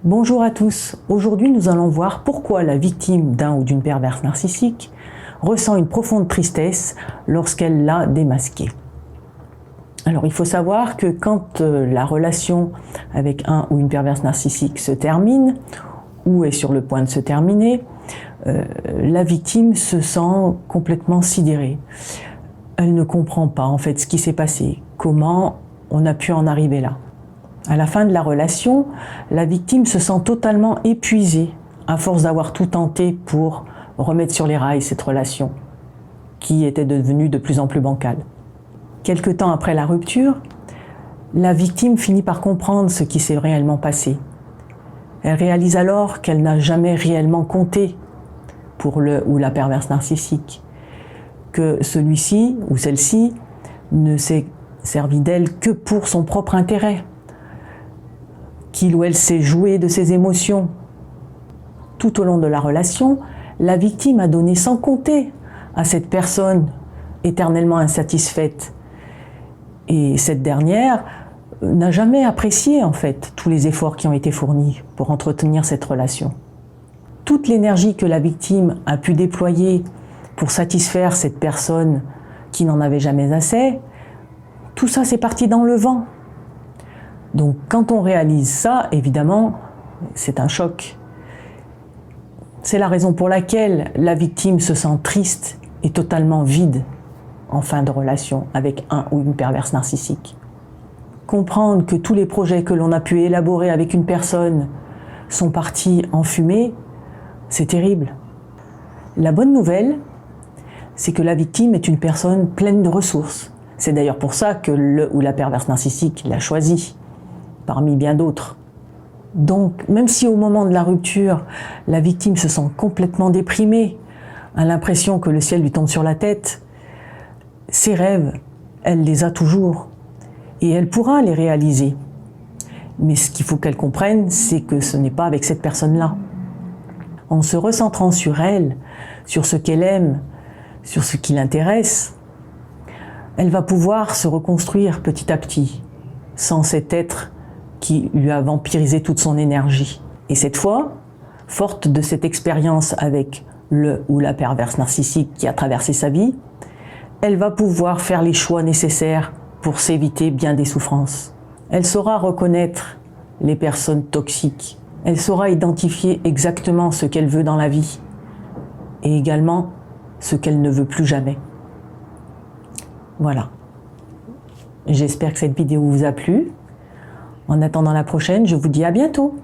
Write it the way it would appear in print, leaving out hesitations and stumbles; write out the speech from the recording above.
Bonjour à tous, aujourd'hui nous allons voir pourquoi la victime d'un ou d'une perverse narcissique ressent une profonde tristesse lorsqu'elle l'a démasqué. Alors il faut savoir que quand la relation avec un ou une perverse narcissique se termine, ou est sur le point de se terminer, la victime se sent complètement sidérée. Elle ne comprend pas en fait ce qui s'est passé, comment on a pu en arriver là. À la fin de la relation, la victime se sent totalement épuisée à force d'avoir tout tenté pour remettre sur les rails cette relation qui était devenue de plus en plus bancale. Quelque temps après la rupture, la victime finit par comprendre ce qui s'est réellement passé. Elle réalise alors qu'elle n'a jamais réellement compté pour le ou la perverse narcissique, que celui-ci ou celle-ci ne s'est servi d'elle que pour son propre intérêt, qu'il ou elle s'est joué de ses émotions. Tout au long de la relation, la victime a donné sans compter à cette personne éternellement insatisfaite. Et cette dernière n'a jamais apprécié en fait tous les efforts qui ont été fournis pour entretenir cette relation. Toute l'énergie que la victime a pu déployer pour satisfaire cette personne qui n'en avait jamais assez, tout ça c'est parti dans le vent. Donc quand on réalise ça, évidemment, c'est un choc. C'est la raison pour laquelle la victime se sent triste et totalement vide en fin de relation avec un ou une perverse narcissique. Comprendre que tous les projets que l'on a pu élaborer avec une personne sont partis en fumée, c'est terrible. La bonne nouvelle, c'est que la victime est une personne pleine de ressources. C'est d'ailleurs pour ça que le ou la perverse narcissique l'a choisi, parmi bien d'autres. Donc, même si au moment de la rupture, la victime se sent complètement déprimée, a l'impression que le ciel lui tombe sur la tête, ses rêves, elle les a toujours. Et elle pourra les réaliser. Mais ce qu'il faut qu'elle comprenne, c'est que ce n'est pas avec cette personne-là. En se recentrant sur elle, sur ce qu'elle aime, sur ce qui l'intéresse, elle va pouvoir se reconstruire petit à petit, sans cet être qui lui a vampirisé toute son énergie. Et cette fois, forte de cette expérience avec le ou la perverse narcissique qui a traversé sa vie, elle va pouvoir faire les choix nécessaires pour s'éviter bien des souffrances. Elle saura reconnaître les personnes toxiques. Elle saura identifier exactement ce qu'elle veut dans la vie et également ce qu'elle ne veut plus jamais. Voilà. J'espère que cette vidéo vous a plu. En attendant la prochaine, je vous dis à bientôt.